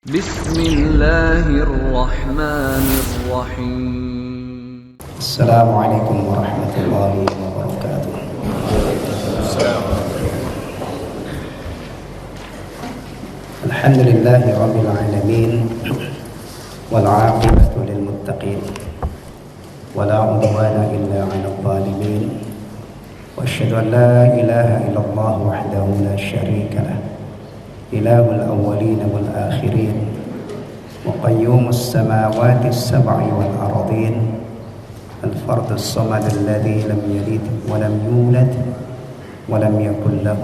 Bismillahirrahmanirrahim. Assalamualaikum warahmatullahi wabarakatuh. Alhamdulillahi rabbil alamin wal 'aqibatu lil muttaqin wala 'udwana illa 'alal zalimin wa asyhadu an la ilaha illallah wahdahu la syarika lah ilahul awwalin wal akhirin wa qayyumus samawati as-sab'i wal ardin الفرد الصمد الذي لم يلد ولم يولد ولم يكن له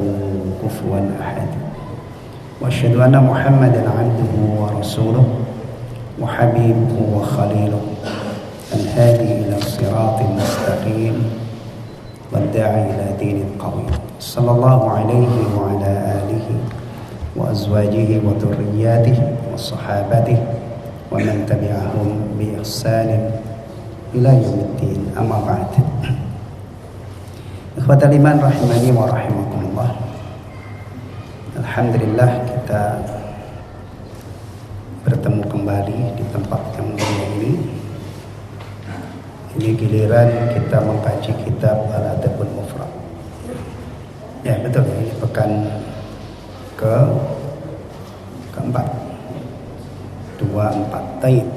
كفوا أحد وأشهد أن محمدا عبده ورسوله وحبيبه وخليله الهادي إلى الصراط المستقيم والداعي إلى دين قويم صلى الله عليه وعلى آله وأزواجه وذرياته وصحابته ومن تبعهم بإحسان ila yaumiddin, amma ba'd. Ikhwatal iman rahimani wa rahimakumullah. Alhamdulillah kita bertemu kembali di tempat yang mulia ini. Ini giliran kita mengkaji kitab Al-Adabul Mufrad. Ya betul, ini pekan keempat 24 Taib.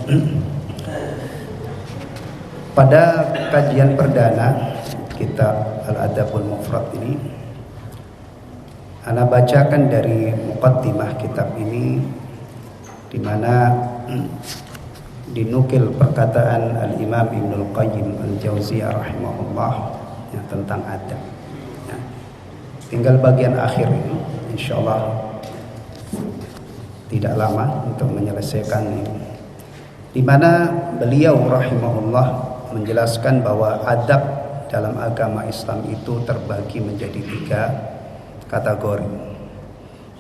Pada kajian perdana kitab Al-Adabul Mufrad ini, ana bacakan dari muqaddimah kitab ini, di mana dinukil perkataan Al-Imam Ibnul Qayyim Al-Jauziyah rahimahullah ya, tentang adab. Ya. Tinggal bagian akhir ini, insyaallah tidak lama untuk menyelesaikan ini, di mana beliau rahimahullah menjelaskan bahwa adab dalam agama Islam itu terbagi menjadi 3 kategori.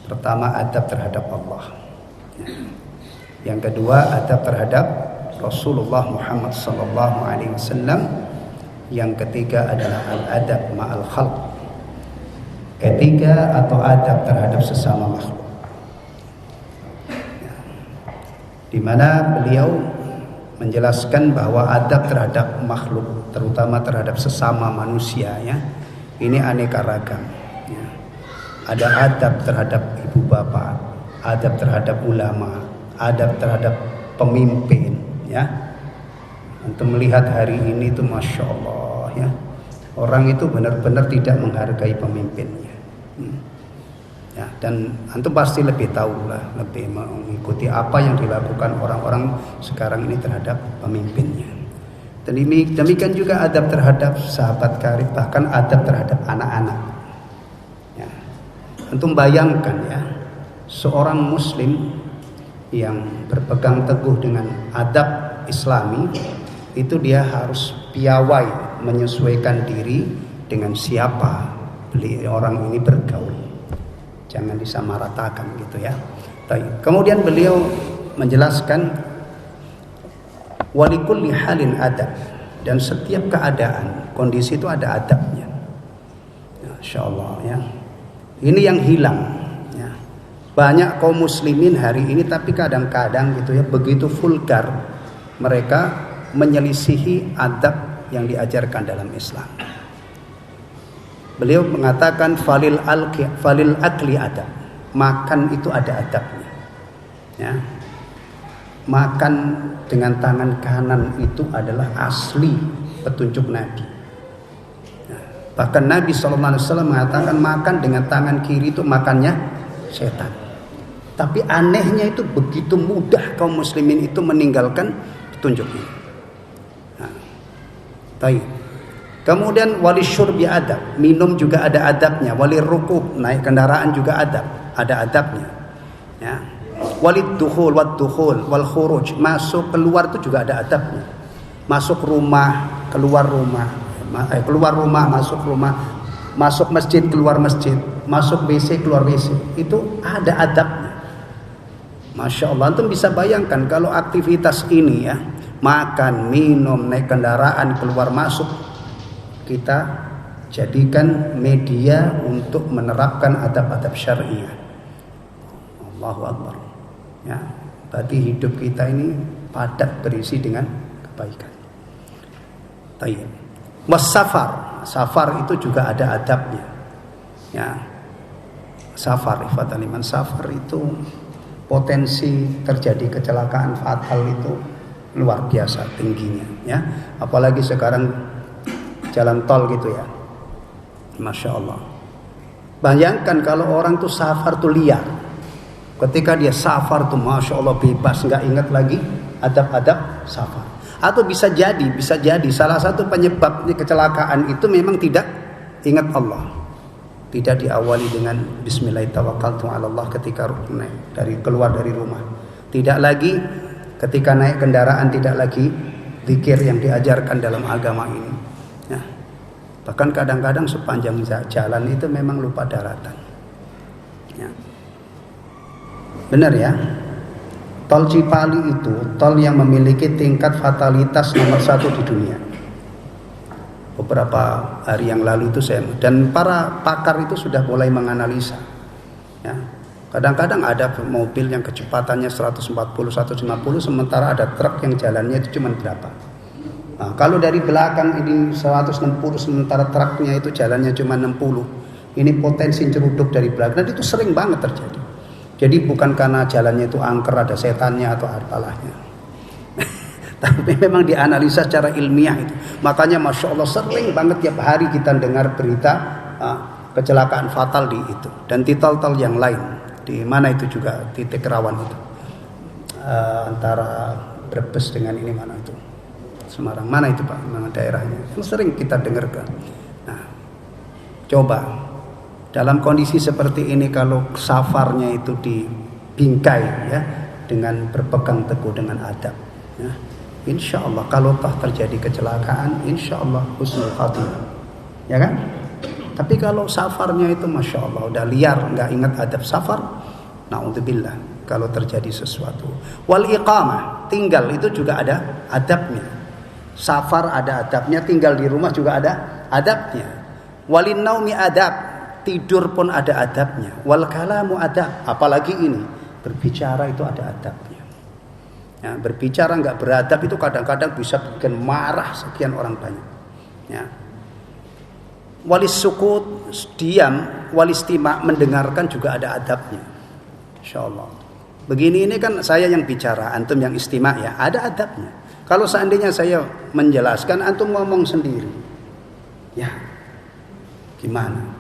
Pertama, adab terhadap Allah. Yang kedua, adab terhadap Rasulullah Muhammad SAW. Yang ketiga adalah al-adab ma'al khalq. Ketiga atau adab terhadap sesama makhluk. Di mana beliau menjelaskan bahwa adab terhadap makhluk, terutama terhadap sesama manusia, ya, ini aneka ragam. Ya. Ada adab terhadap ibu bapak, adab terhadap ulama, adab terhadap pemimpin. Ya. Untuk melihat hari ini itu masya Allah, ya, orang itu benar-benar tidak menghargai pemimpinnya. Ya, dan antum pasti lebih tahu lah, lebih mengikuti apa yang dilakukan orang-orang sekarang ini terhadap pemimpinnya. Dan demikian juga adab terhadap sahabat karib, bahkan adab terhadap anak-anak. Ya. Antum bayangkan ya, seorang muslim yang berpegang teguh dengan adab Islami itu dia harus piawai menyesuaikan diri dengan siapa orang ini bergaul. Jangan disamaratakan gitu ya. Kemudian beliau menjelaskan walikulli halin adab, dan setiap keadaan, kondisi itu ada adabnya. Insyaallah ya. Ini yang hilang ya. Banyak kaum muslimin hari ini tapi kadang-kadang gitu ya begitu vulgar mereka menyelisihi adab yang diajarkan dalam Islam. Beliau mengatakan falil akli adab. Makan itu ada adabnya. Ya. Makan dengan tangan kanan itu adalah asli petunjuk Nabi. Ya. Bahkan Nabi SAW mengatakan makan dengan tangan kiri itu makannya setan. Tapi anehnya itu begitu mudah kaum muslimin itu meninggalkan petunjuk ini. Nah, baik. Kemudian wali syurbi adab, minum juga ada adabnya. Wali rukub, naik kendaraan juga ada adabnya. Ya. Wali dukhul, wal khuruj, masuk keluar itu juga ada adabnya. Masuk rumah, keluar rumah, masuk rumah, masuk masjid, keluar masjid, masuk WC, keluar WC, itu ada adabnya. Masya Allah, antum bisa bayangkan kalau aktivitas ini ya, makan, minum, naik kendaraan, keluar masuk, kita jadikan media untuk menerapkan adab-adab syariah. Allahu Akbar. Ya. Berarti hidup kita ini padat berisi dengan kebaikan. Tayyib. Wasafar, safar itu juga ada adabnya. Ya. Safar, ifadal iman, safar itu potensi terjadi kecelakaan fatal itu luar biasa tingginya, ya. Apalagi sekarang jalan tol gitu ya. Masya Allah. Bayangkan kalau orang tuh safar tuh liar. Ketika dia safar tuh Masya Allah bebas, nggak ingat lagi adab-adab safar. Atau bisa jadi salah satu penyebab kecelakaan itu memang tidak ingat Allah. Tidak diawali dengan Bismillahirrahmanirrahim ketika keluar dari rumah. Tidak lagi ketika naik kendaraan, tidak lagi zikir yang diajarkan dalam agama ini. Ya. Bahkan kadang-kadang sepanjang jalan itu memang lupa daratan. Ya. Benar ya? Tol Cipali itu tol yang memiliki tingkat fatalitas nomor 1 di dunia. Beberapa hari yang lalu itu dan para pakar itu sudah mulai menganalisa. Ya. Kadang-kadang ada mobil yang kecepatannya 140, 150, sementara ada truk yang jalannya itu cuma berapa. Nah, kalau dari belakang ini 160, sementara truknya itu jalannya cuma 60, ini potensi nyeruduk dari belakang. Dan itu sering banget terjadi. Jadi bukan karena jalannya itu angker, ada setannya atau apalahnya. Tapi memang dianalisa secara ilmiah itu. Makanya Masya Allah sering banget tiap hari kita dengar berita kecelakaan fatal di itu. Dan di tol-tol yang lain. Di mana itu juga titik rawan itu. Antara Brebes dengan ini mana itu. Semarang. Mana itu Pak? Mana daerahnya. Yang sering kita dengarkan. Nah, coba. Dalam kondisi seperti ini kalau safarnya itu dibingkai ya dengan berpegang teguh dengan adab ya, insya Allah kalau toh terjadi kecelakaan insya Allah husnul khatimah ya kan. Tapi kalau safarnya itu Masya Allah udah liar, nggak ingat adab safar, na'udzubillah kalau terjadi sesuatu. Wal iqamah, tinggal itu juga ada adabnya. Safar ada adabnya, tinggal di rumah juga ada adabnya. Walin naumi adab, tidur pun ada adabnya. Wal kalamu adab, apalagi ini berbicara itu ada adabnya. Ya, berbicara nggak beradab itu kadang-kadang bisa bikin marah sekian orang banyak. Ya. Walis sukut, diam, walis istima, mendengarkan juga ada adabnya. Insyaallah. Begini ini kan saya yang bicara, antum yang istima ya, ada adabnya. Kalau seandainya saya menjelaskan, antum ngomong sendiri, ya gimana?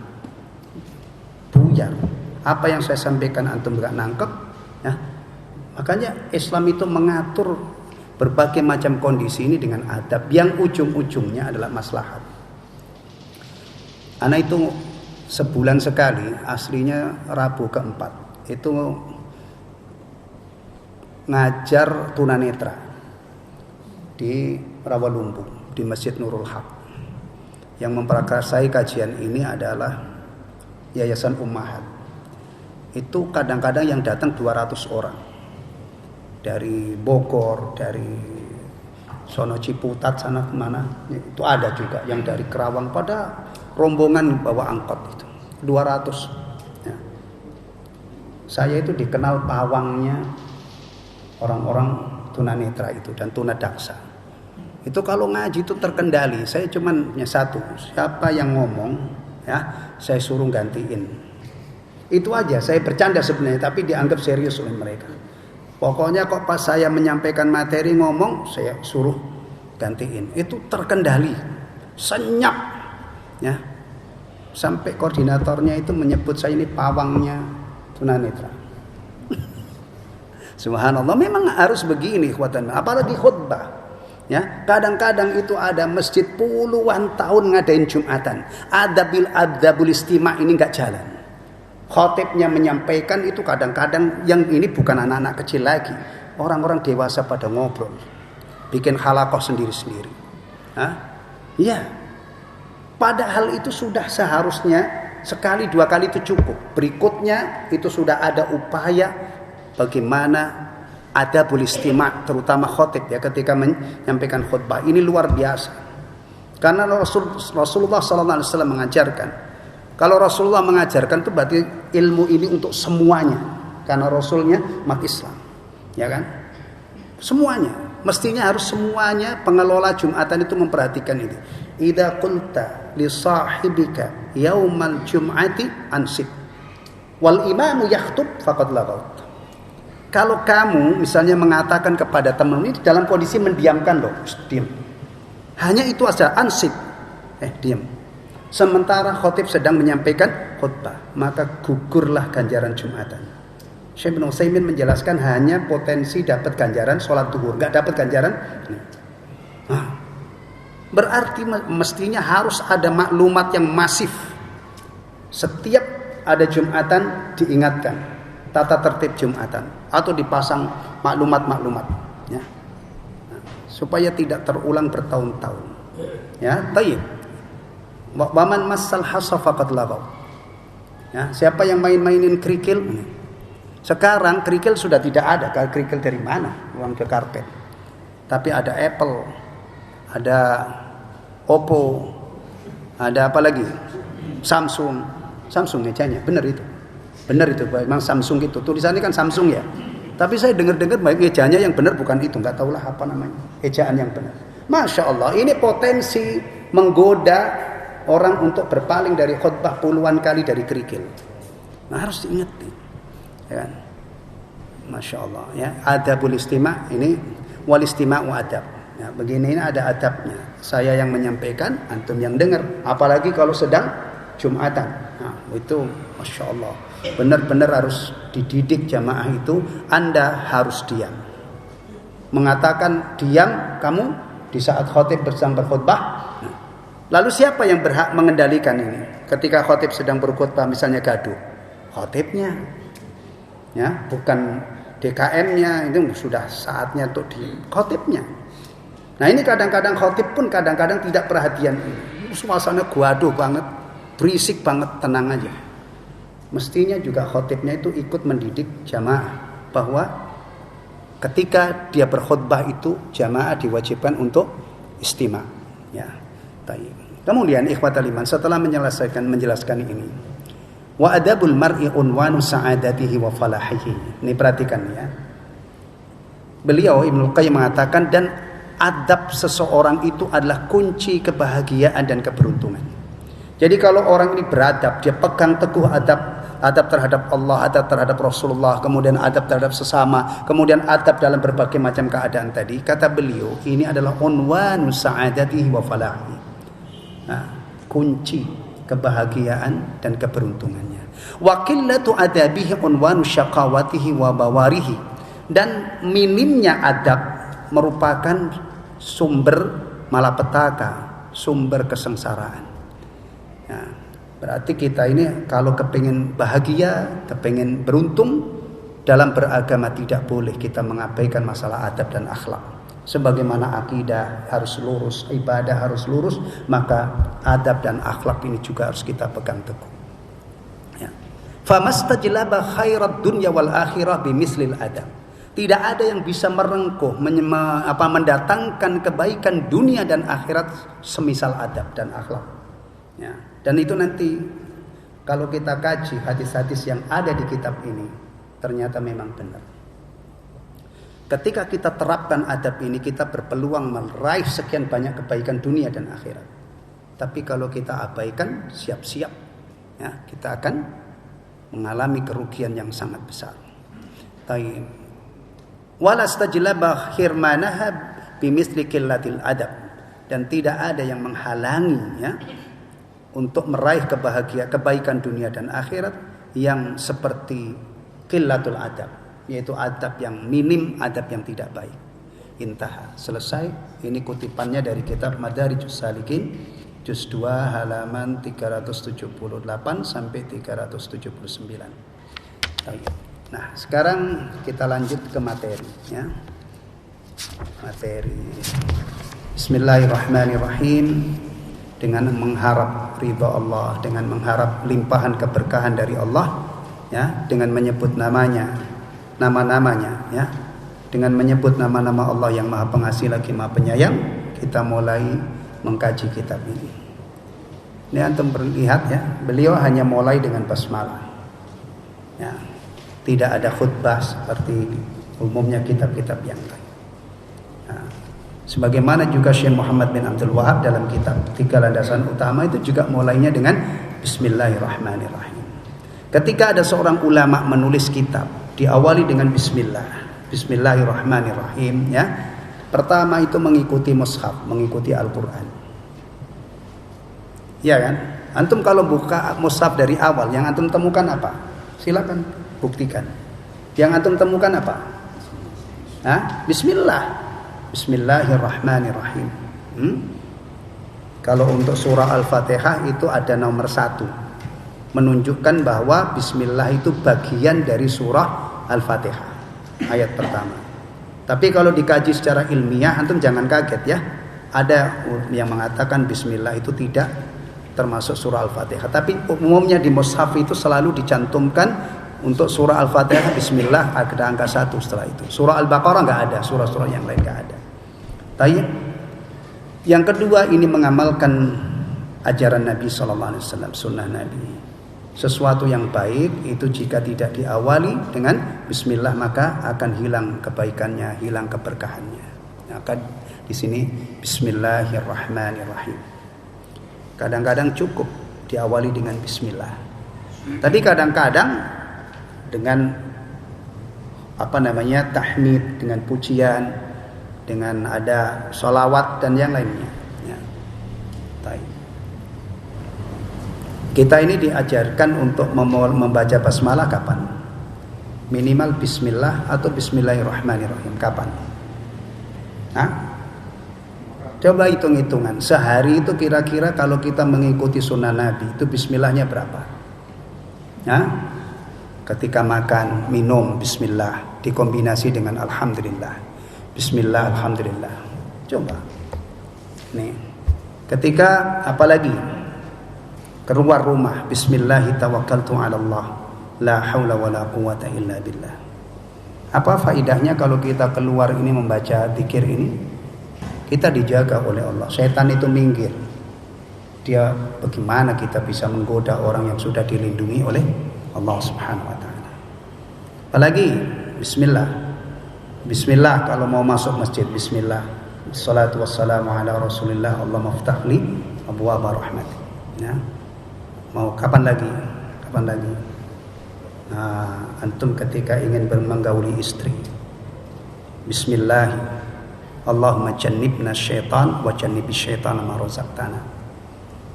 Buyar. Apa yang saya sampaikan antum gak nangkep ya. Makanya Islam itu mengatur berbagai macam kondisi ini dengan adab yang ujung-ujungnya adalah maslahat. Anak itu sebulan sekali, aslinya Rabu keempat, itu ngajar tunanetra di Rawalumbu di Masjid Nurul Haq. Yang memprakarsai kajian ini adalah Yayasan Ummahat. Itu kadang-kadang yang datang 200 orang. Dari Bogor, dari sono Ciputat sana kemana. Itu ada juga yang dari Kerawang, pada rombongan bawa angkot itu. 200. Ya. Saya itu dikenal pawangnya orang-orang tunanetra itu dan tunadaksa. Itu kalau ngaji itu terkendali. Saya cuman punya satu, siapa yang ngomong ya saya suruh gantiin. Itu aja, saya bercanda sebenarnya tapi dianggap serius oleh mereka. Pokoknya kok pas saya menyampaikan materi ngomong saya suruh gantiin. Itu terkendali, senyap ya. Sampai koordinatornya itu menyebut saya ini pawangnya tunanetra. Subhanallah, memang harus begini ikhwatan, apalagi khutbah. Ya, kadang-kadang itu ada masjid puluhan tahun ngadain Jumatan. Adabul istima' ini enggak jalan. Khotibnya menyampaikan itu kadang-kadang yang ini bukan anak-anak kecil lagi. Orang-orang dewasa pada ngobrol. Bikin halaqah sendiri-sendiri. Iya. Padahal itu sudah seharusnya sekali dua kali itu cukup. Berikutnya itu sudah ada upaya bagaimana adabul istima', terutama khotib ya ketika menyampaikan khutbah. Ini luar biasa. Karena Rasulullah SAW mengajarkan. Kalau Rasulullah mengajarkan itu berarti ilmu ini untuk semuanya. Karena Rasulnya umat Islam. Ya kan? Semuanya, mestinya harus semuanya pengelola Jumatan itu memperhatikan itu. Idza qulta li sahibika yaumal jum'ati ansit wal imamu yakhutub faqad lagaut. Kalau kamu misalnya mengatakan kepada teman ini dalam kondisi mendiamkan loh, diam. Hanya itu aja, ansit. Diam. Sementara khotib sedang menyampaikan khutbah, maka gugurlah ganjaran Jumatan. Syekh bin Utsaimin menjelaskan hanya potensi dapat ganjaran sholat zuhur, enggak dapat ganjaran. Nah, berarti mestinya harus ada maklumat yang masif. Setiap ada Jumatan diingatkan tata tertib Jumatan atau dipasang maklumat-maklumat ya. Nah, supaya tidak terulang bertahun-tahun ya. Tayyib waman massal hasa faqad lagaw ya. Siapa yang main-mainin kerikil, sekarang kerikil sudah tidak ada. Kerikil dari mana? Uang ke karpet. Tapi ada Apple, ada Oppo, ada apa lagi? Samsung ejanya, benar itu. Benar itu, memang Samsung itu. Tulisannya kan Samsung ya. Tapi saya dengar-dengar baik ejanya yang benar bukan itu, enggak tahulah apa namanya. Ejaan yang benar. Masya Allah, ini potensi menggoda orang untuk berpaling dari khutbah puluhan kali dari kerikil. Nah, harus diingat. Ya kan? Masya Allah ya. Adabul istima' ini wal istima'u adab. Ya, begini ini ada adabnya. Saya yang menyampaikan, antum yang dengar. Apalagi kalau sedang Jumatan. Nah, itu Masya Allah. Benar-benar harus dididik jamaah itu. Anda harus diam. Mengatakan diam kamu di saat khotib sedang berkhutbah. Nah, lalu siapa yang berhak mengendalikan ini? Ketika khotib sedang berkhutbah misalnya gaduh, khotibnya, ya, bukan DKM-nya. Itu sudah saatnya untuk di khotibnya. Nah ini kadang-kadang khotib pun kadang-kadang tidak perhatian. Suasana gaduh banget, berisik banget, tenang aja. Mestinya juga khotibnya itu ikut mendidik jamaah bahwa ketika dia berkhutbah itu jamaah diwajibkan untuk istima'. Ya, baik. Kemudian ikhwatal iman setelah menjelaskan ini, wa adabul mar'i unwanu sa'adatihi wa falahihi. Ini perhatikan ya. Beliau Ibnu Qayyim mengatakan dan adab seseorang itu adalah kunci kebahagiaan dan keberuntungan. Jadi kalau orang ini beradab, dia pegang teguh adab terhadap Allah, adab terhadap Rasulullah, kemudian adab terhadap sesama, kemudian adab dalam berbagai macam keadaan tadi. Kata beliau, ini adalah unwanu sa'adatihi wa falahi. Nah, kunci kebahagiaan dan keberuntungannya. Wa qillatu adabihi unwanu syaqawatihi wa bawarihi. Dan minimnya adab merupakan sumber malapetaka, sumber kesengsaraan. Nah, berarti kita ini kalau kepingin bahagia, kepingin beruntung dalam beragama tidak boleh kita mengabaikan masalah adab dan akhlak. Sebagaimana akidah harus lurus, ibadah harus lurus, maka adab dan akhlak ini juga harus kita pegang teguh. Ya. Famastajlaba khairat dunya wal akhirah bimislil adab. Tidak ada yang bisa merengkuh, mendatangkan kebaikan dunia dan akhirat semisal adab dan akhlak. Ya. Dan itu nanti kalau kita kaji hadis-hadis yang ada di kitab ini ternyata memang benar. Ketika kita terapkan adab ini kita berpeluang meraih sekian banyak kebaikan dunia dan akhirat. Tapi kalau kita abaikan siap-siap ya, kita akan mengalami kerugian yang sangat besar. Tayyib. Walastajlaba khirmanaha bimithli qillatil adab. Dan tidak ada yang menghalangi ya untuk meraih kebaikan dunia dan akhirat yang seperti qillatul adab, yaitu adab yang minim, adab yang tidak baik. Intaha, selesai. Ini kutipannya dari kitab Madarijus Salikin juz 2 halaman 378 sampai 379. Nah, sekarang kita lanjut ke materi ya. Materi. Bismillahirrahmanirrahim. Dengan mengharap ridha Allah, dengan mengharap limpahan keberkahan dari Allah ya, dengan menyebut nama-namanya ya, dengan menyebut nama-nama Allah yang Maha Pengasih lagi Maha Penyayang, kita mulai mengkaji kitab ini. Ini antum lihat ya, beliau hanya mulai dengan basmalah. Ya. Tidak ada khutbah seperti umumnya kitab-kitab yang lain. Nah, sebagaimana juga Syekh Muhammad bin Abdul Wahab dalam kitab 3 Landasan Utama itu juga mulainya dengan Bismillahirrahmanirrahim. Ketika ada seorang ulama menulis kitab diawali dengan Bismillahirrahmanirrahim, ya. Pertama itu mengikuti mushaf, mengikuti Al-Qur'an. Ya kan? Antum kalau buka mushaf dari awal, yang antum temukan apa? Silakan buktikan. Yang antum temukan apa? Bismillahirrahmanirrahim. Kalau untuk surah Al-Fatihah itu ada nomor 1, menunjukkan bahwa Bismillah itu bagian dari surah Al-Fatihah, ayat pertama. Tapi kalau dikaji secara ilmiah, antum jangan kaget ya. Ada yang mengatakan Bismillah itu tidak termasuk surah Al-Fatihah. Tapi umumnya di mushaf itu selalu dicantumkan untuk surah Al-Fatihah Bismillah ada angka 1 setelah itu. Surah Al-Baqarah nggak ada, surah-surah yang lain nggak ada. Tapi yang kedua ini mengamalkan ajaran Nabi SAW, sunnah Nabi. Sesuatu yang baik itu jika tidak diawali dengan Bismillah maka akan hilang kebaikannya, hilang keberkahannya. Maka di sini Bismillahirrahmanirrahim. Kadang-kadang cukup diawali dengan Bismillah. Tapi kadang-kadang dengan tahmid, dengan pujian, dengan ada sholawat dan yang lainnya. Ya. Kita ini diajarkan untuk membaca basmalah kapan? Minimal Bismillah atau Bismillahirrahmanirrahim. Kapan? Coba hitung-hitungan. Sehari itu kira-kira kalau kita mengikuti sunnah Nabi itu Bismillahnya berapa? Ketika makan, minum, Bismillah dikombinasi dengan Alhamdulillah. Bismillah, Alhamdulillah. Coba. Nih. Ketika apalagi? Keluar rumah, Bismillahi tawakkaltu 'ala Allah, la haula wala quwata illa billah. Apa faidahnya kalau kita keluar ini membaca zikir ini? Kita dijaga oleh Allah. Setan itu minggir. Dia bagaimana kita bisa menggoda orang yang sudah dilindungi oleh Allah Subhanahu wa taala. Apalagi Bismillah. Bismillah kalau mau masuk masjid, Bismillah. Wassalatu wassalamu ala Rasulillah. Allahumma iftah li abwaaba rahmat. Ya. Mau kapan lagi? Antum ketika ingin menggauli istri, Bismillah, Allahumma jannibna syaitan wa jannibis syaitana ma razaqtana.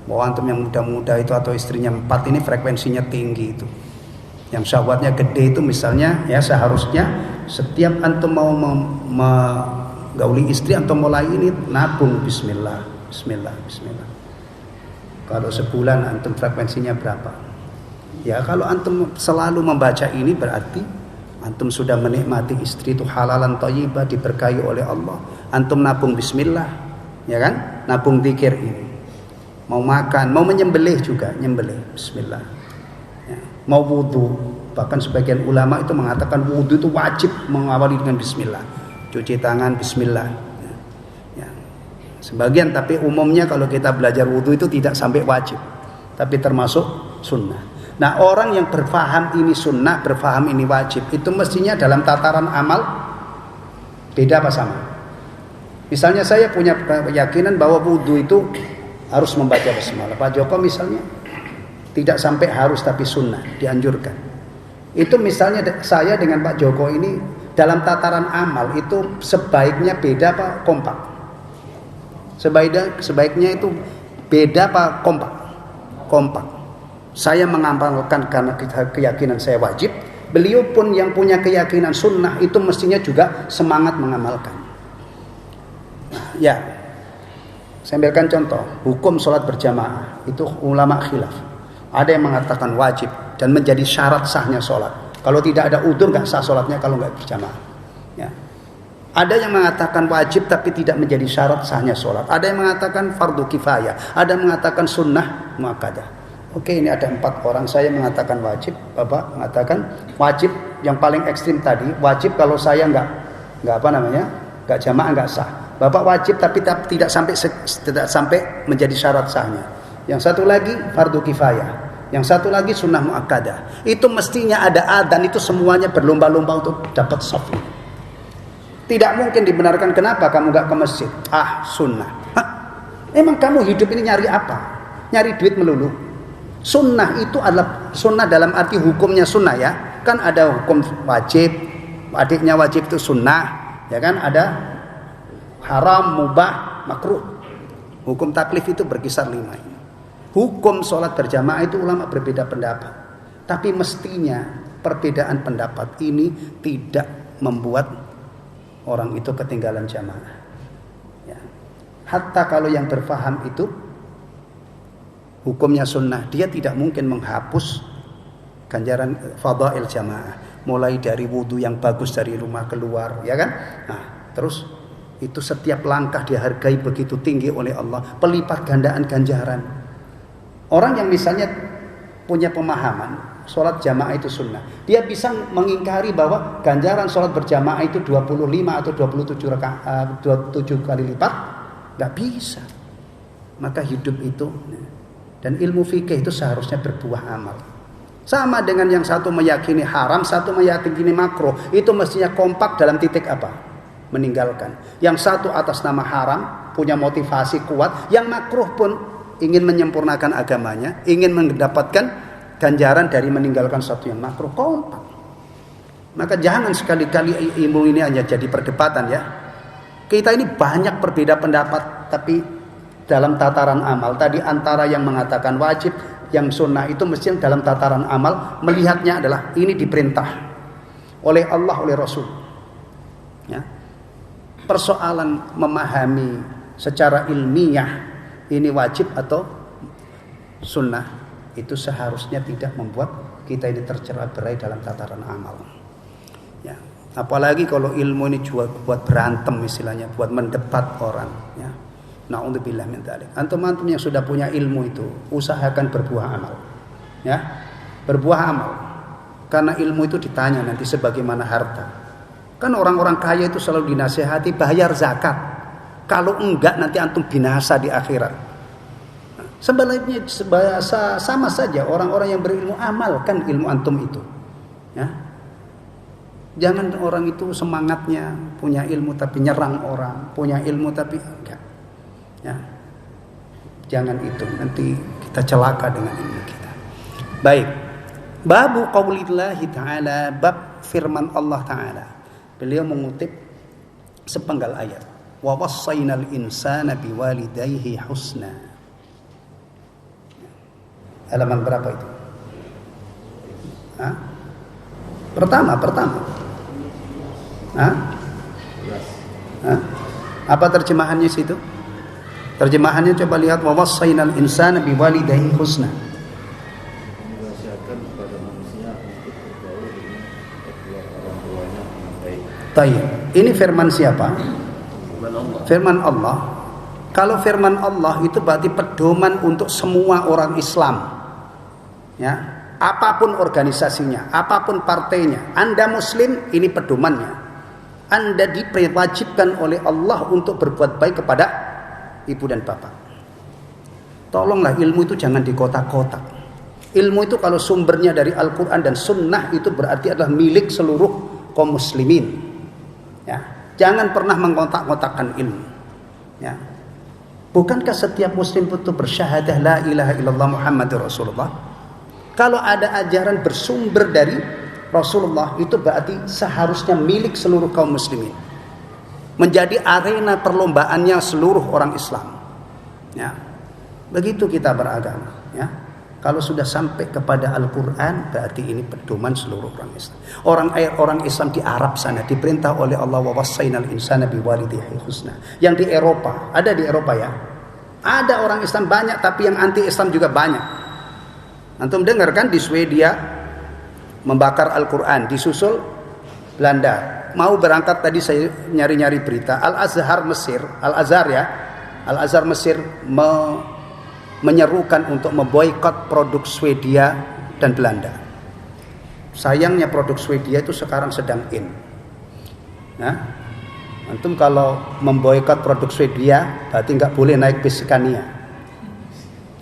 Bahwa antum yang muda-muda itu atau istrinya 4 ini frekuensinya tinggi itu. Yang syahwatnya gede itu misalnya ya seharusnya setiap antum mau menggauli istri antum mulai ini nabung Bismillah. Kalau sebulan antum frekuensinya berapa? Ya kalau antum selalu membaca ini berarti antum sudah menikmati istri itu halalan thayyibah, diberkahi oleh Allah. Antum nabung Bismillah, ya kan? Nabung zikir ini. Mau makan, mau menyembelih juga, nyembelih Bismillah. Ya. Mau wudu, bahkan sebagian ulama itu mengatakan wudu itu wajib mengawali dengan Bismillah. Cuci tangan Bismillah. Sebagian, tapi umumnya kalau kita belajar wudu itu tidak sampai wajib, tapi termasuk sunnah. Nah orang yang berfaham ini sunnah, berfaham ini wajib, itu mestinya dalam tataran amal beda apa sama? Misalnya saya punya keyakinan bahwa wudu itu harus membaca basmalah. Pak Joko misalnya tidak sampai harus tapi sunnah, dianjurkan. Itu misalnya saya dengan Pak Joko ini dalam tataran amal itu sebaiknya beda apa kompak? Sebaiknya itu beda apa kompak. Saya mengamalkan karena keyakinan saya wajib. Beliau pun yang punya keyakinan sunnah itu mestinya juga semangat mengamalkan. Ya, saya ambilkan contoh. Hukum sholat berjamaah itu ulama khilaf. Ada yang mengatakan wajib dan menjadi syarat sahnya sholat. Kalau tidak ada udzur nggak sah sholatnya kalau nggak berjamaah. Ya. Ada yang mengatakan wajib tapi tidak menjadi syarat sahnya sholat. Ada yang mengatakan fardu kifayah. Ada yang mengatakan sunnah muakkadah. Oke, ini ada 4 orang. Saya mengatakan wajib, Bapak mengatakan wajib. Yang paling ekstrim tadi wajib kalau saya nggak jamaah nggak sah. Bapak wajib tapi tidak sampai menjadi syarat sahnya. Yang satu lagi fardu kifayah. Yang satu lagi sunnah muakkadah. Itu mestinya ada adzan itu semuanya berlomba-lomba untuk dapat shaf. Tidak mungkin dibenarkan. Kenapa kamu nggak ke masjid? Sunnah. Emang kamu hidup ini nyari apa? Nyari duit melulu. Sunnah itu adalah sunnah dalam arti hukumnya sunnah ya. Kan ada hukum wajib, adiknya wajib itu sunnah, ya kan? Ada haram, mubah, makruh. Hukum taklif itu berkisar 5 ini. Hukum sholat berjamaah itu ulama berbeda pendapat. Tapi mestinya perbedaan pendapat ini tidak membuat orang itu ketinggalan jamaah. Ya. Hatta kalau yang berfaham itu hukumnya sunnah, dia tidak mungkin menghapus ganjaran fadail jamaah. Mulai dari wudu yang bagus dari rumah keluar, ya kan? Nah, terus itu setiap langkah dihargai begitu tinggi oleh Allah, pelipat gandaan ganjaran. Orang yang misalnya punya pemahaman sholat jamaah itu sunnah, dia bisa mengingkari bahwa ganjaran sholat berjamaah itu 25 atau 27 kali lipat. Gak bisa. Maka hidup itu dan ilmu fikih itu seharusnya berbuah amal. Sama dengan yang satu meyakini haram, satu meyakini makruh, itu mestinya kompak dalam titik apa? Meninggalkan. Yang satu atas nama haram punya motivasi kuat, yang makruh pun ingin menyempurnakan agamanya, ingin mendapatkan ganjaran dari meninggalkan sesuatu yang makruh, kompak. Maka jangan sekali-kali ilmu ini hanya jadi perdebatan ya. Kita ini banyak berbeda pendapat, tapi dalam tataran amal tadi antara yang mengatakan wajib, yang sunnah itu mesti dalam tataran amal melihatnya adalah ini diperintah oleh Allah, oleh Rasul. Ya. Persoalan memahami secara ilmiah ini wajib atau sunnah itu seharusnya tidak membuat kita ini tercerai-berai dalam tataran amal. Ya, apalagi kalau ilmu ini juga buat berantem istilahnya, buat mendebat orang. Ya, na'udzubillah min dzalik. Antum-antum yang sudah punya ilmu itu usahakan berbuah amal. Ya, berbuah amal. Karena ilmu itu ditanya nanti sebagaimana harta. Kan orang-orang kaya itu selalu dinasihati bayar zakat. Kalau enggak nanti antum binasa di akhirat. Sebaliknya sama saja orang-orang yang berilmu, amalkan ilmu antum itu. Ya. Jangan orang itu semangatnya punya ilmu tapi nyerang orang, punya ilmu tapi enggak. Ya. Jangan itu, nanti kita celaka dengan ilmu kita. Baik. Babu qaulillahi ta'ala, bab firman Allah Ta'ala. Beliau mengutip sepenggal ayat. Wa wassaynal insana biwalidayhi husna. Halaman berapa itu? Hah? Pertama. Hah? Hah? Apa terjemahannya situ? Terjemahannya coba lihat, wa wassaynal insana biwalidayhi husna. Mewasiatkan kepada manusia untuk bergaul dengan kedua orang tuanya dengan baik. Tayyib. Ini firman siapa? Firman Allah. Firman Allah. Kalau firman Allah itu berarti pedoman untuk semua orang Islam. Ya, apapun organisasinya, apapun partainya, Anda Muslim, ini pedomannya. Anda diwajibkan oleh Allah untuk berbuat baik kepada ibu dan bapak. Tolonglah ilmu itu jangan dikotak-kotak. Ilmu itu kalau sumbernya dari Al-Quran dan Sunnah itu berarti adalah milik seluruh kaum muslimin. Ya, jangan pernah mengkotak-kotakkan ilmu. Ya. Bukankah setiap muslim itu bersyahadah la ilaha illallah Muhammadur Rasulullah? Kalau ada ajaran bersumber dari Rasulullah, itu berarti seharusnya milik seluruh kaum muslimin. Menjadi arena perlombaannya seluruh orang Islam. Ya. Begitu kita beragama. Ya. Kalau sudah sampai kepada Al-Quran, berarti ini pedoman seluruh orang Islam. Orang Islam di Arab sana diperintah oleh Allah, wa wassaynal insana biwalidayhi husna. Yang di Eropa, ada di Eropa ya. Ada orang Islam banyak, tapi yang anti Islam juga banyak. Antum dengar kan di Swedia membakar Al-Quran, disusul Belanda. Mau berangkat tadi saya nyari-nyari berita, Al-Azhar Mesir, Al-Azhar Mesir menyerukan untuk memboikot produk Swedia dan Belanda. Sayangnya produk Swedia itu sekarang sedang in. Nah, antum kalau memboikot produk Swedia berarti nggak boleh naik bis Scania.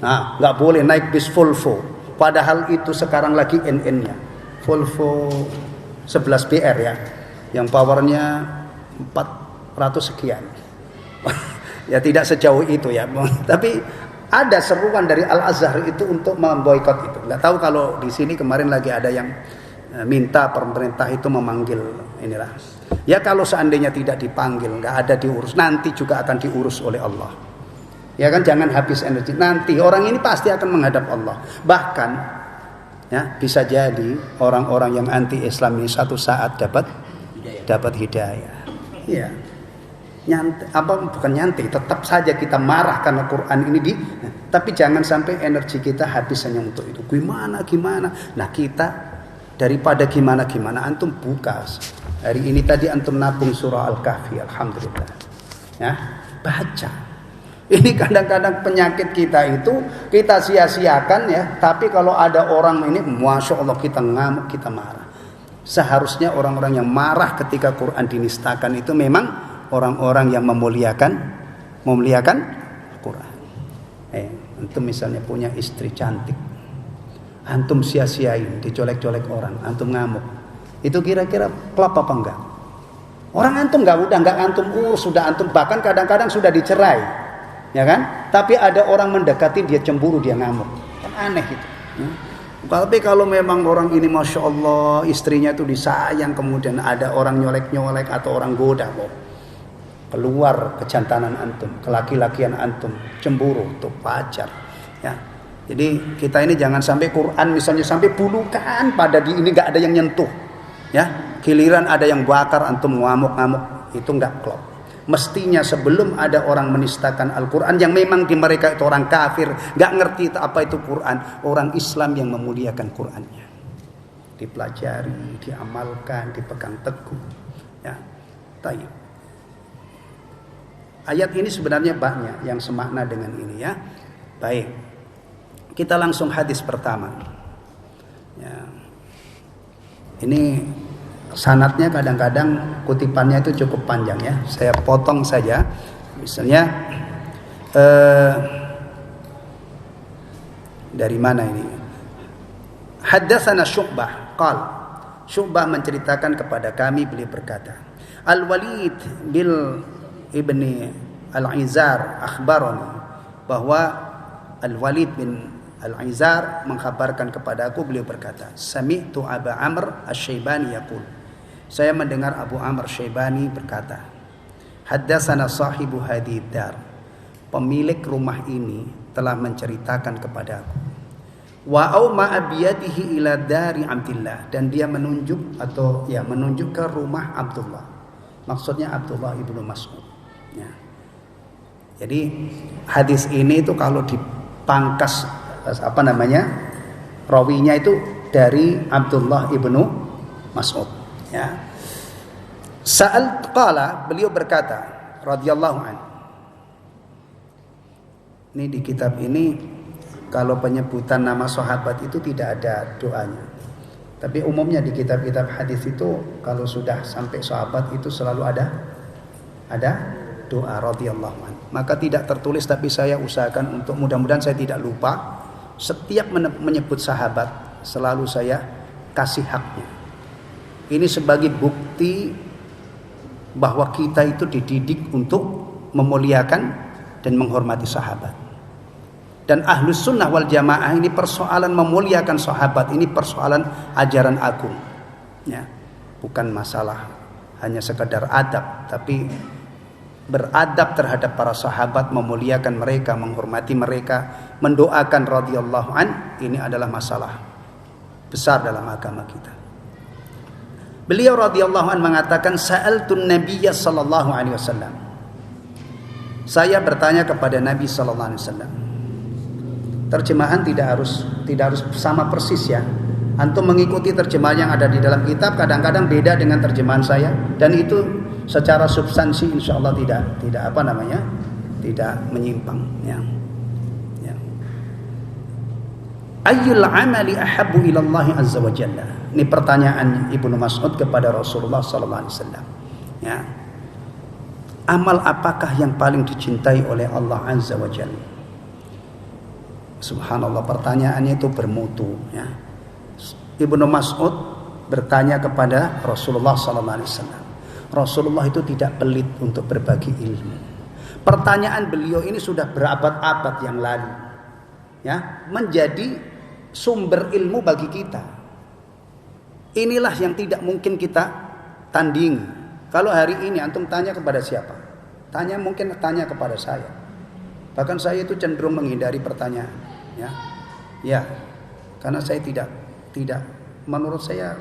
Nah, nggak boleh naik bis Volvo. Padahal itu sekarang lagi NN-nya Volvo 11BR ya, yang powernya 400 sekian. Ya tidak sejauh itu ya. Tapi ada seruan dari Al-Azhar itu untuk memboikot itu. Nggak tahu kalau di sini kemarin lagi ada yang minta pemerintah itu memanggil inilah. Ya kalau seandainya tidak dipanggil, nggak ada diurus, nanti juga akan diurus oleh Allah. Ya kan, jangan habis energi. Nanti orang ini pasti akan menghadap Allah. Bahkan ya bisa jadi orang-orang yang anti Islam ini satu saat dapat hidayah. Ya. Bukan nyantai, tetap saja kita marah karena Quran ini tapi jangan sampai energi kita habis hanya untuk itu. Gimana? Nah, kita daripada gimana antum buka. Hari ini tadi antum nabung surah Al-Kahfi, alhamdulillah. Ya, baca. Ini kadang-kadang penyakit kita itu kita sia-siakan ya, tapi kalau ada orang ini Masya Allah kita ngamuk, kita marah. Seharusnya orang-orang yang marah ketika Quran dinistakan itu memang orang-orang yang memuliakan Quran. Antum misalnya punya istri cantik, antum sia-siain, dicolek-colek orang, antum ngamuk. Itu kira-kira klop apa enggak? Orang antum nggak antum urus, sudah antum bahkan kadang-kadang sudah dicerai, ya kan? Tapi ada orang mendekati dia cemburu, dia ngamuk, kan aneh gitu. Ya. Tapi kalau memang orang ini Masya Allah istrinya itu disayang, kemudian ada orang nyolek-nyolek atau orang goda, keluar kejantanan antum, kelaki-lakian antum, cemburu untuk pacar. Ya. Jadi kita ini jangan sampai Quran misalnya sampai bulukan pada di ini nggak ada yang nyentuh. Ya, giliran ada yang bakar antum ngamuk-ngamuk, itu nggak klop. Mestinya sebelum ada orang menistakan Al-Quran yang memang di mereka itu orang kafir, nggak ngerti apa itu Quran, orang Islam yang memuliakan Qurannya, dipelajari, diamalkan, dipegang teguh. Ya, tayyib. Ayat ini sebenarnya banyak yang semakna dengan ini ya. Baik, kita langsung hadis pertama. Ya. Ini sanadnya kadang-kadang kutipannya itu cukup panjang ya. Saya potong saja. Misalnya dari mana ini? Haddatsana Syu'bah qala. Syu'bah menceritakan kepada kami, beliau berkata, Al-Walid bil ibni Al-Izar akhbarani, bahwa Al-Walid bin Al-Izar mengkhabarkan kepada aku, beliau berkata, Sami'tu Abu Amr Asy-Syaibani yaqul. Saya mendengar Abu Amr Syaibani berkata, Haddatsana sahibu hadhihi dar. Pemilik rumah ini telah menceritakan kepada aku. Wa auma abiyadihi ila dari Abdullah, dan dia menunjuk ke rumah Abdullah. Maksudnya Abdullah ibnu Mas'ud. Ya. Jadi hadis ini itu kalau dipangkas rawinya itu dari Abdullah ibnu Mas'ud. Ya. Sa'al qala, beliau berkata radhiyallahu anhu. Ini di kitab ini kalau penyebutan nama sahabat itu tidak ada doanya. Tapi umumnya di kitab-kitab hadis itu kalau sudah sampai sahabat itu selalu ada doa radhiyallahu anhu. Maka tidak tertulis, tapi saya usahakan untuk mudah-mudahan saya tidak lupa. Setiap menyebut sahabat selalu saya kasih haknya. Ini sebagai bukti bahwa kita itu dididik untuk memuliakan dan menghormati sahabat. Dan Ahlus Sunnah wal Jamaah ini persoalan memuliakan sahabat, ini persoalan ajaran agung. Ya, bukan masalah hanya sekedar adab, tapi beradab terhadap para sahabat, memuliakan mereka, menghormati mereka, mendoakan radhiyallahu an, ini adalah masalah besar dalam agama kita. Beliau radhiyallahu an mengatakan, sa'altun nabiyya sallallahu alaihi wasallam. Saya bertanya kepada Nabi sallallahu alaihi wasallam. Terjemahan tidak harus sama persis ya. Antum mengikuti terjemahan yang ada di dalam kitab, kadang-kadang beda dengan terjemahan saya, dan itu secara substansi insyaallah tidak menyimpang ya. Ya. Ayyul amali ahabbu ila Allah azza wa jalla. Ini pertanyaan Ibnu Mas'ud kepada Rasulullah sallallahu alaihi wasallam. Ya. Amal apakah yang paling dicintai oleh Allah azza wa jalla? Subhanallah, pertanyaannya itu bermutu ya. Ibnu Mas'ud bertanya kepada Rasulullah sallallahu alaihi wasallam, Rasulullah itu tidak pelit untuk berbagi ilmu. Pertanyaan beliau ini sudah berabad-abad yang lalu, ya, menjadi sumber ilmu bagi kita. Inilah yang tidak mungkin kita tandingi. Kalau hari ini antum tanya kepada siapa? Mungkin tanya kepada saya. Bahkan saya itu cenderung menghindari pertanyaan, ya. Ya. Karena saya tidak menurut saya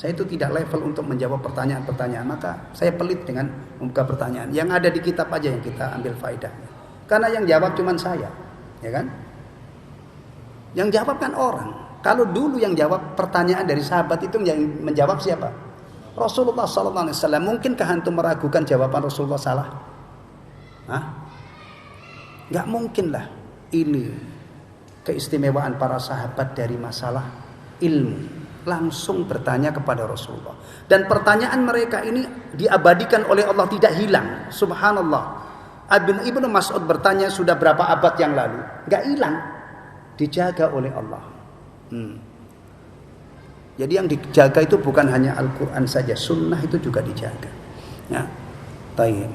itu tidak level untuk menjawab pertanyaan-pertanyaan. Maka saya pelit dengan membuka pertanyaan. Yang ada di kitab aja yang kita ambil faedahnya. Karena yang jawab cuma saya, ya kan? Yang jawab kan orang. Kalau dulu yang jawab pertanyaan dari sahabat itu yang menjawab siapa? Rasulullah SAW. Mungkinkah antum meragukan jawaban Rasulullah salah? Hah? Gak mungkin lah. Ini keistimewaan para sahabat dari masalah ilmu. Langsung bertanya kepada Rasulullah. Dan pertanyaan mereka ini diabadikan oleh Allah, tidak hilang. Subhanallah. Ibnu Mas'ud bertanya sudah berapa abad yang lalu. Gak hilang. Dijaga oleh Allah. Jadi yang dijaga itu bukan hanya Al-Quran saja, sunnah itu juga dijaga. Ya. Tayyib.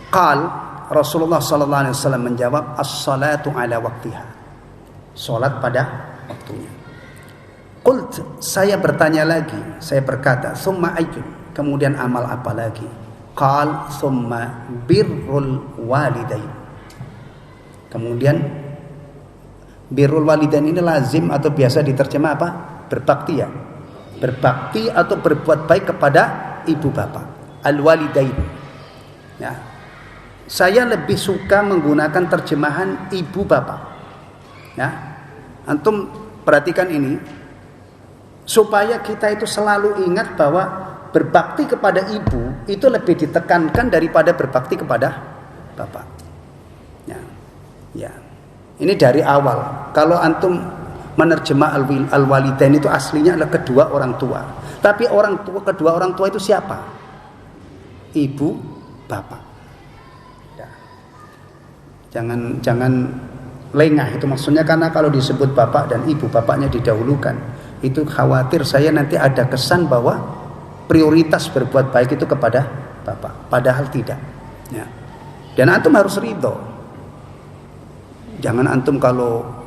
Qal Rasulullah SAW menjawab, as-salatu ala waktiha. Salat pada waktunya. Qult, saya bertanya lagi, saya berkata, summa ayyun, kemudian amal apa lagi? Qal summa birrul walidain. Kemudian birrul walidain ini lazim atau biasa diterjemah apa? Berbakti, ya. Berbakti atau berbuat baik kepada ibu bapak. Al-walidain. Ya. Saya lebih suka menggunakan terjemahan ibu bapak. Ya. Antum perhatikan ini supaya kita itu selalu ingat bahwa berbakti kepada ibu itu lebih ditekankan daripada berbakti kepada bapak. Ya. Ya. Ini dari awal. Kalau antum menerjemah al-walidain itu aslinya adalah kedua orang tua. Tapi kedua orang tua itu siapa? Ibu, bapak. Ya. Jangan lengah itu maksudnya, karena kalau disebut bapak dan ibu, bapaknya didahulukan. Itu khawatir saya nanti ada kesan bahwa prioritas berbuat baik itu kepada bapak. Padahal tidak. Ya. Dan antum harus ridho. Jangan antum kalau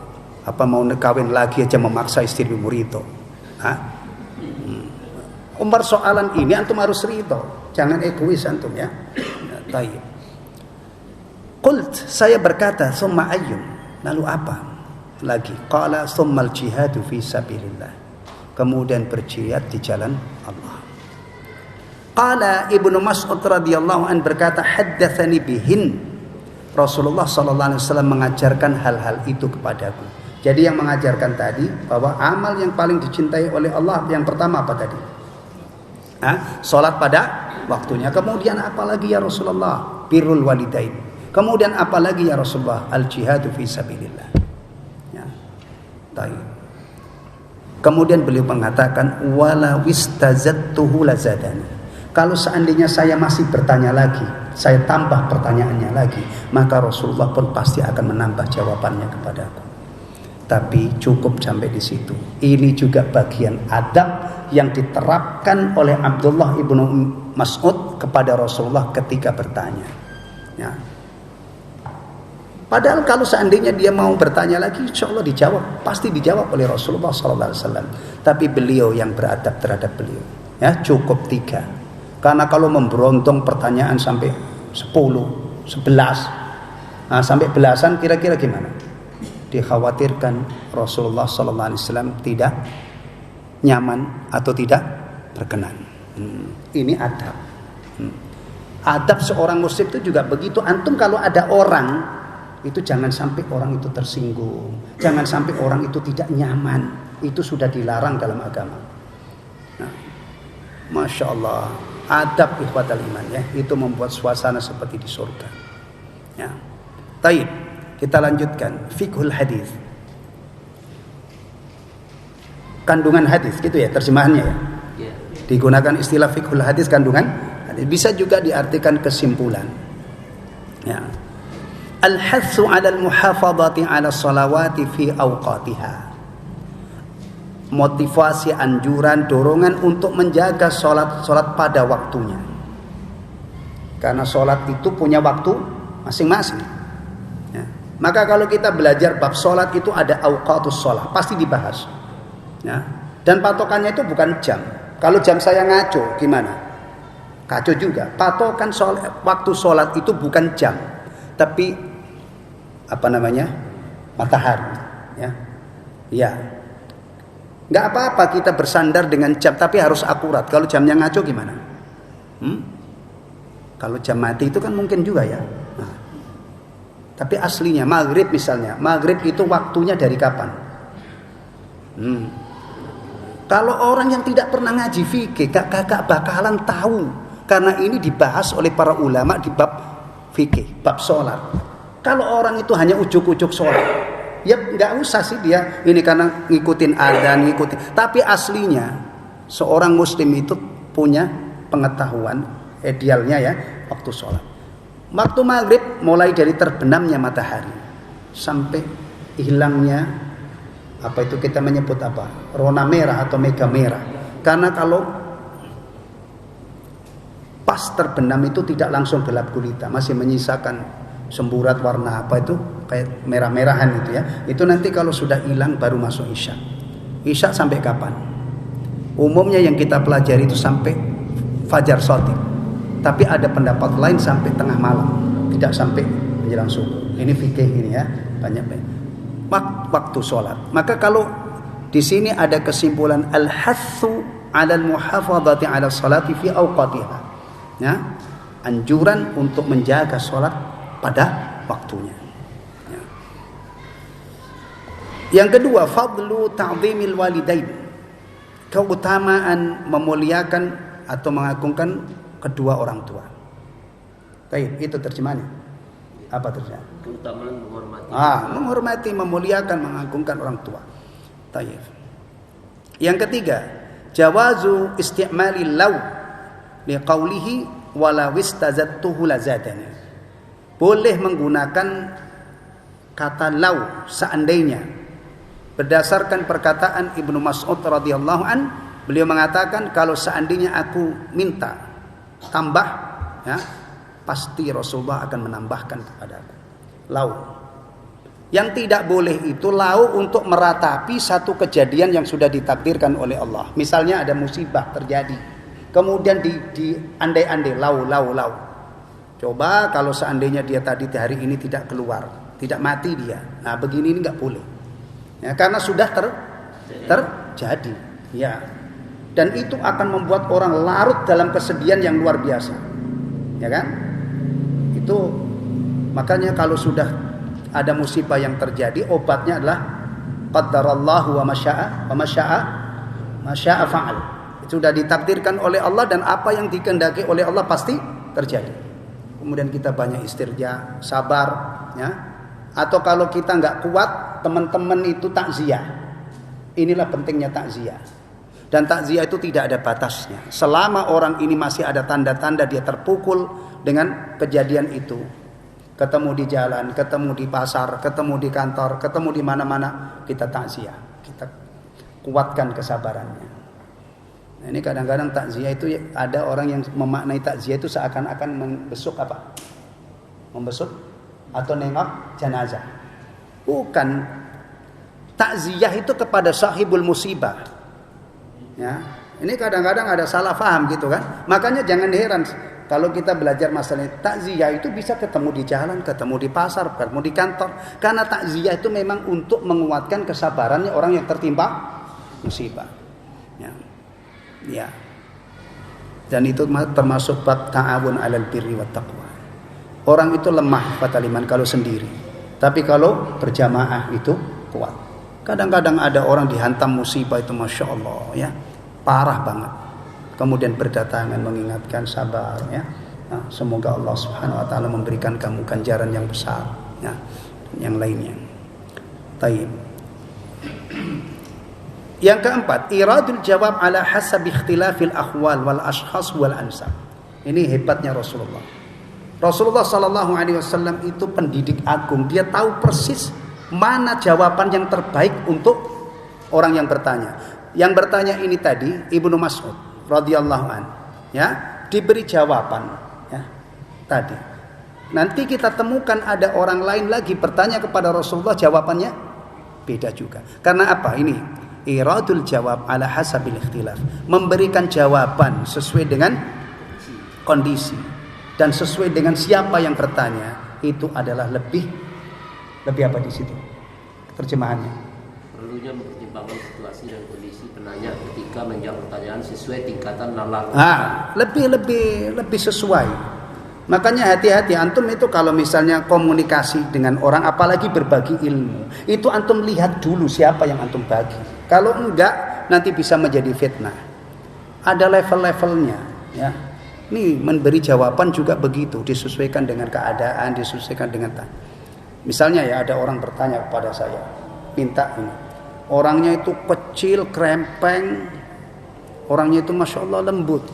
mau kawin lagi aja memaksa istri ridho. Persoalan ini antum harus ridho. Jangan egois antum, ya. Baik. Qult, saya berkata, summa ayyun. Lalu apa lagi? Qala summal jihadu fi sabilillah. Kemudian berjihad di jalan Allah. Qala Ibnu Mas'ud radhiyallahu an berkata, haddatsani bihin. Rasulullah sallallahu alaihi wasallam mengajarkan hal-hal itu kepadaku. Jadi yang mengajarkan tadi bahwa amal yang paling dicintai oleh Allah yang pertama apa tadi? Salat pada waktunya. Kemudian apa lagi ya Rasulullah? Birrul walidain. Kemudian apa lagi ya Rasulullah? Al-jihadu fi sabilillah. Ya. Baik. Kemudian beliau mengatakan wala wistazattuhu lazadani. Kalau seandainya saya masih bertanya lagi, saya tambah pertanyaannya lagi, maka Rasulullah pun pasti akan menambah jawabannya kepadaku. Tapi cukup sampai di situ. Ini juga bagian adab yang diterapkan oleh Abdullah ibnu Mas'ud kepada Rasulullah ketika bertanya. Ya. Padahal kalau seandainya dia mau bertanya lagi, insya Allah dijawab, pasti dijawab oleh Rasulullah SAW. Tapi beliau yang beradab terhadap beliau, ya cukup 3. Karena kalau memberontong pertanyaan sampai 10, 11, sampai belasan, kira-kira gimana? Dikhawatirkan Rasulullah SAW tidak nyaman atau tidak berkenan. Ini adab. Adab seorang muslim itu juga begitu. Antum kalau ada orang itu jangan sampai orang itu tersinggung, jangan sampai orang itu tidak nyaman. Itu sudah dilarang dalam agama. Nah, Masya Allah, adab ikhwatal iman, ya, itu membuat suasana seperti di surga. Ya. Taib, kita lanjutkan fiqhul hadis. Kandungan hadis gitu ya terjemahannya, ya. Digunakan istilah fiqhul hadis, kandungan hadis. Bisa juga diartikan kesimpulan. Ya. Al-hatsu 'ala al-muhafadhati 'ala shalawati fi awqatiha. motivasi, anjuran, dorongan untuk menjaga sholat pada waktunya. Karena sholat itu punya waktu masing-masing. Ya. Maka kalau kita belajar bab sholat itu ada awqatus sholat, pasti dibahas. Ya. Dan patokannya itu bukan jam. Kalau jam saya ngaco, gimana? Kacau juga. Patokan waktu sholat itu bukan jam, tapi matahari. Ya. Ya. Nggak apa-apa kita bersandar dengan jam, tapi harus akurat. Kalau jamnya ngaco gimana? Kalau jam mati itu kan mungkin juga ya. Nah, tapi aslinya maghrib misalnya, maghrib itu waktunya dari kapan? Kalau orang yang tidak pernah ngaji fikih, kakak bakalan tahu, karena ini dibahas oleh para ulama di bab fikih, bab sholat. Kalau orang itu hanya ujuk-ujuk sholat, ya nggak usah sih dia ini karena ngikutin adzan, ngikutin. Tapi aslinya seorang muslim itu punya pengetahuan idealnya ya waktu sholat. Waktu maghrib mulai dari terbenamnya matahari sampai hilangnya kita menyebut rona merah atau mega merah. Karena kalau pas terbenam itu tidak langsung gelap gulita, masih menyisakan semburat warna kayak merah-merahan itu ya. Itu nanti kalau sudah hilang baru masuk isya. Isya sampai kapan? Umumnya yang kita pelajari itu sampai fajar shadiq. Tapi ada pendapat lain sampai tengah malam, tidak sampai menjelang subuh. Ini fikih ini ya, banyak waktu sholat. Maka kalau di sini ada kesimpulan al-hathu 'ala al-muhafadzati 'ala sholati fi awqatiha. Ya, anjuran untuk menjaga sholat pada waktunya. Ya. Yang kedua, fadlu ta'zimil walidain. Keutamaan memuliakan atau mengagungkan kedua orang tua. Baik, itu terjemahannya. Apa terjemahannya? Keutamaan menghormati. Menghormati, memuliakan, mengagungkan orang tua. Baik. Yang ketiga, jawazu isti'mali law liqaulihi wala wistazattuhu lazadani. Boleh menggunakan kata law seandainya. Berdasarkan perkataan Ibnu Mas'ud radhiyallahu an, beliau mengatakan kalau seandainya aku minta tambah, ya, pasti Rasulullah akan menambahkan kepadaku. Lau. Yang tidak boleh itu lau untuk meratapi satu kejadian yang sudah ditakdirkan oleh Allah. Misalnya ada musibah terjadi, kemudian di andai-andai lau. Coba kalau seandainya dia tadi hari ini tidak keluar, tidak mati dia. Nah begini ini nggak boleh. Ya, karena sudah terjadi. Ya. Dan itu akan membuat orang larut dalam kesedihan yang luar biasa. Ya kan? Itu makanya kalau sudah ada musibah yang terjadi, obatnya adalah qaddarallahu wa masya'a fa'al. Itu sudah ditakdirkan oleh Allah dan apa yang dikehendaki oleh Allah pasti terjadi. Kemudian kita banyak istirja, sabar, ya. Atau kalau kita nggak kuat, teman-teman itu takziah. Inilah pentingnya takziah. Dan takziah itu tidak ada batasnya. Selama orang ini masih ada tanda-tanda dia terpukul dengan kejadian itu. Ketemu di jalan, ketemu di pasar, ketemu di kantor, ketemu di mana-mana, kita takziah. Kita kuatkan kesabarannya. Nah, ini kadang-kadang takziah itu ada orang yang memaknai takziah itu seakan-akan membesuk apa? Membesuk atau nengok jenazah. Bukan. Takziah itu kepada sahibul musibah. Ya, ini kadang-kadang ada salah paham gitu kan. Makanya jangan heran kalau kita belajar masalah takziah itu bisa ketemu di jalan, ketemu di pasar, ketemu di kantor. Karena takziah itu memang untuk menguatkan kesabarannya orang yang tertimpa musibah. Ya. Dan itu termasuk bab ta'awun 'alal birri wat taqwa. Orang itu lemah fataliman kalau sendiri. Tapi kalau berjamaah itu kuat. Kadang-kadang ada orang dihantam musibah itu Masya Allah ya, parah banget. Kemudian berdatangan mengingatkan sabar ya. Nah, semoga Allah Subhanahu wa taala memberikan kamu ganjaran yang besar ya. Yang lainnya. Taib. Yang keempat, iradul jawab ala hasab ikhtilafil akhwal wal ashkhas wal ansab. Ini hebatnya Rasulullah. Rasulullah sallallahu alaihi wasallam itu pendidik agung. Dia tahu persis mana jawaban yang terbaik untuk orang yang bertanya. yang bertanya ini tadi Ibnu Mas'ud radhiyallahu an, ya, diberi jawaban, ya, tadi. Nanti kita temukan ada orang lain lagi bertanya kepada Rasulullah, jawabannya beda juga. Karena apa? Ini iradul jawab ala hasabil ikhtilaf, memberikan jawaban sesuai dengan kondisi dan sesuai dengan siapa yang bertanya, itu adalah lebih apa di situ terjemahannya? Perlunya mempertimbangkan situasi dan kondisi penanya ketika menjawab pertanyaan sesuai tingkatan nalar. Lebih sesuai. Makanya hati-hati antum itu kalau misalnya komunikasi dengan orang, apalagi berbagi ilmu, itu antum lihat dulu siapa yang antum bagi. Kalau enggak, nanti bisa menjadi fitnah. Ada level-levelnya, ya. Nih memberi jawaban juga begitu, disesuaikan dengan keadaan, disesuaikan dengan misalnya ya ada orang bertanya kepada saya, minta ini. Orangnya itu kecil, krempeng, orangnya itu masya Allah lembut.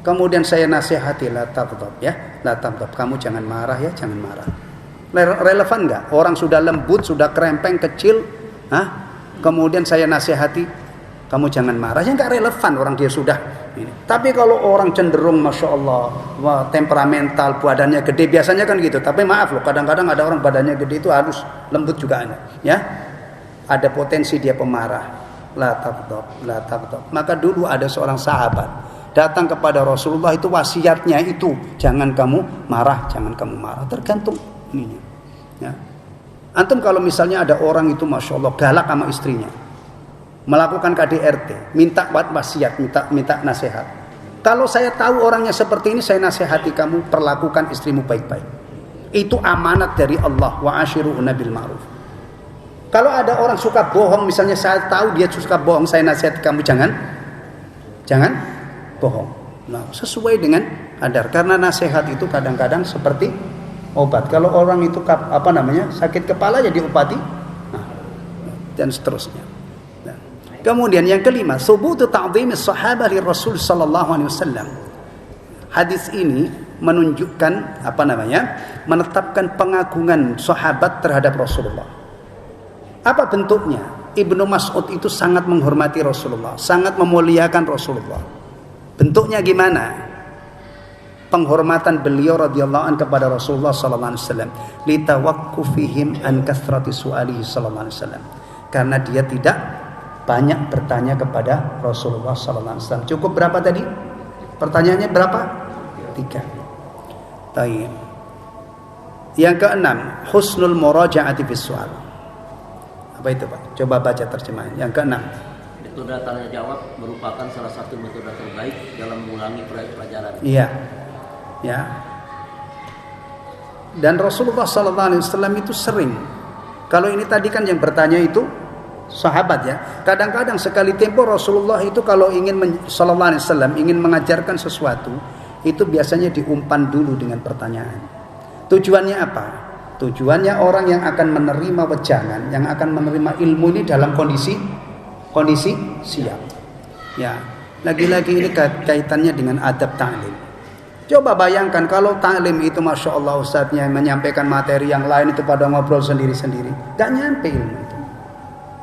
Kemudian saya nasihati, la taghdab, ya, la taghdab, kamu jangan marah ya, jangan marah. Relevan nggak? Orang sudah lembut, sudah krempeng, kecil, kemudian saya nasihati, kamu jangan marah, ya nggak relevan orang dia sudah ini. Tapi kalau orang cenderung masya Allah, temperamental, badannya gede, biasanya kan gitu. Tapi maaf loh, kadang-kadang ada orang badannya gede itu halus, lembut juga ada, ya. Ada potensi dia pemarah. La taghdab, la taghdab. Maka dulu ada seorang sahabat datang kepada Rasulullah, itu wasiatnya itu, jangan kamu marah, jangan kamu marah. Tergantung ini, ya. Antum kalau misalnya ada orang itu masya Allah galak sama istrinya, melakukan KDRT, minta wasiat, minta nasihat. Kalau saya tahu orangnya seperti ini, saya nasihati, kamu perlakukan istrimu baik-baik. Itu amanat dari Allah, wa ashiruhunna bil ma'ruf. Kalau ada orang suka bohong, misalnya saya tahu dia suka bohong, saya nasihati, kamu jangan bohong. Nah, sesuai dengan adar, karena nasihat itu kadang-kadang seperti obat. Kalau orang itu sakit kepala jadi obati, dan seterusnya. Kemudian yang kelima, subutu ta'dhim as-sahabah li Rasul sallallahu alaihi wasallam. Hadis ini menunjukkan menetapkan pengagungan sahabat terhadap Rasulullah. Apa bentuknya? Ibnu Mas'ud itu sangat menghormati Rasulullah, sangat memuliakan Rasulullah. Bentuknya gimana? Penghormatan beliau radhiyallahu anhu kepada Rasulullah sallallahu alaihi wasallam, li tawaqqufihim an kathrati su'alihi sallallahu alaihi wasallam. Karena dia tidak banyak bertanya kepada Rasulullah sallallahu alaihi wasallam. Cukup berapa tadi? Pertanyaannya berapa? 3. Baik. Yang keenam, husnul muraja'ati bis su'al. Apa itu, Pak? Coba baca terjemahan. Yang keenam, metode tanya jawab merupakan salah satu metode terbaik dalam mengulangi pelajaran. Iya. Ya. Dan Rasulullah sallallahu alaihi wasallam itu sering. Kalau ini tadi kan yang bertanya itu sahabat, ya. Kadang-kadang sekali tempo Rasulullah itu kalau ingin sallallahu alaihi wasallam ingin mengajarkan sesuatu, itu biasanya diumpan dulu dengan pertanyaan. Tujuannya apa? Tujuannya orang yang akan menerima wejangan, yang akan menerima ilmu ini dalam kondisi siap. Ya, lagi-lagi ini kaitannya dengan adab ta'lim. Coba bayangkan kalau ta'lim itu masya Allah ustadznya menyampaikan materi, yang lain itu pada ngobrol sendiri-sendiri, gak nyampe ilmu itu.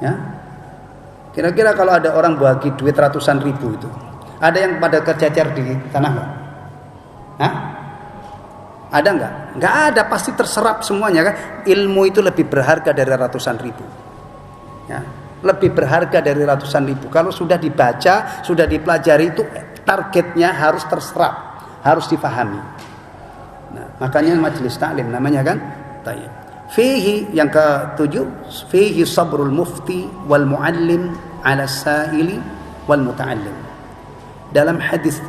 Ya, kira-kira kalau ada orang bagi duit ratusan ribu itu, ada yang pada tercecer di tanah nggak? Ada nggak? Nggak ada, pasti terserap semuanya kan. Ilmu itu lebih berharga dari ratusan ribu. Ya, lebih berharga dari ratusan ribu. Kalau sudah dibaca, sudah dipelajari, itu targetnya harus terserap, harus difahami. Nah, makanya majelis taklim namanya kan. Tayyib. Fihi yang ke-7, fihi sabrul mufti wal muallim ala sa'ili wal muta'allim. Dalam hadis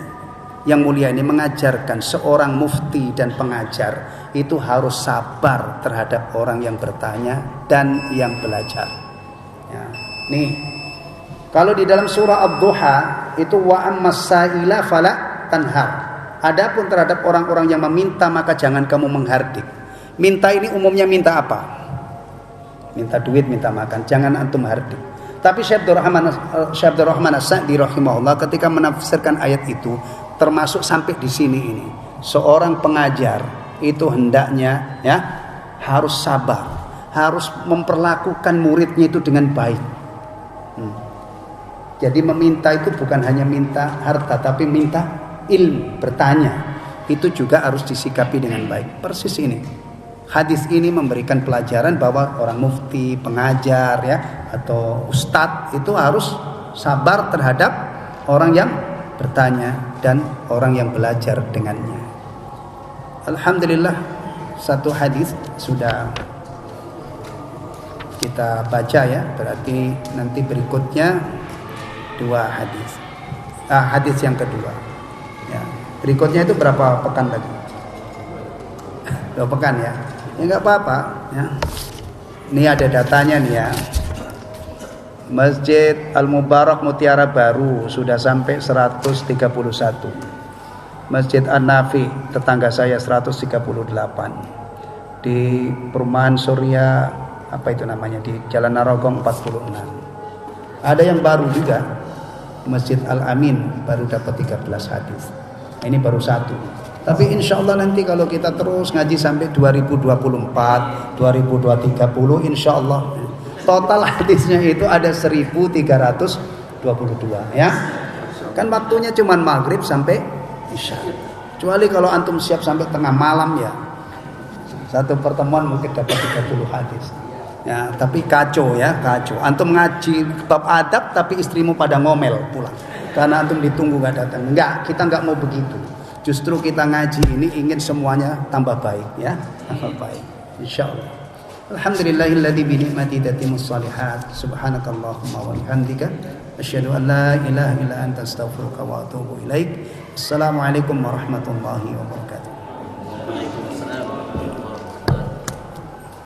yang mulia ini mengajarkan seorang mufti dan pengajar itu harus sabar terhadap orang yang bertanya dan yang belajar. Ya, nih, kalau di dalam surah Ad-Duha itu wa ammas sa'ila fala tanhar. Adapun terhadap orang-orang yang meminta maka jangan kamu menghardik. Minta ini umumnya minta apa? Minta duit, minta makan. Jangan antum hardik. Tapi Syekh Abdul Rahman As-Sa'di rahimahullah ketika menafsirkan ayat itu termasuk sampai di sini ini, seorang pengajar itu hendaknya ya harus sabar, harus memperlakukan muridnya itu dengan baik. Jadi meminta itu bukan hanya minta harta, tapi minta ilmu, bertanya. Itu juga harus disikapi dengan baik. Persis ini. Hadis ini memberikan pelajaran bahwa orang mufti, pengajar ya, atau ustadz itu harus sabar terhadap orang yang bertanya dan orang yang belajar dengannya. Alhamdulillah, satu hadis sudah kita baca ya. Berarti nanti berikutnya 2 hadis. Hadis yang kedua. Ya. Berikutnya itu berapa pekan lagi? 2 pekan ya. Ya nggak apa-apa. Ya. Ini ada datanya nih ya. Masjid Al-Mubarak Mutiara Baru sudah sampai 131. Masjid An-Nafi tetangga saya 138. Di perumahan Surya apa itu namanya di Jalan Narogong 46. Ada yang baru juga. Masjid Al-Amin baru dapat 13 hadis. Ini baru 1. Tapi insya Allah nanti kalau kita terus ngaji sampai 2024, 2030 insya Allah total hadisnya itu ada 1322 ya. Kan waktunya cuma maghrib sampai isya. Kecuali kalau antum siap sampai tengah malam ya. Satu pertemuan mungkin dapat 30 hadis. Ya, tapi kacau ya, kacau. Antum ngaji bab adab tapi istrimu pada ngomel pulang. Karena antum ditunggu gak datang. Enggak, kita enggak mau begitu. Justru kita ngaji ini ingin semuanya tambah baik ya, tambah baik. Insyaallah. Alhamdulillahilladzi bi ni'mati tatimmus shalihat. Subhanakallahumma wa bihamdika asyhadu an la ilaha illa anta astaghfiruka wa atubu ilaik. Assalamualaikum warahmatullahi wabarakatuh.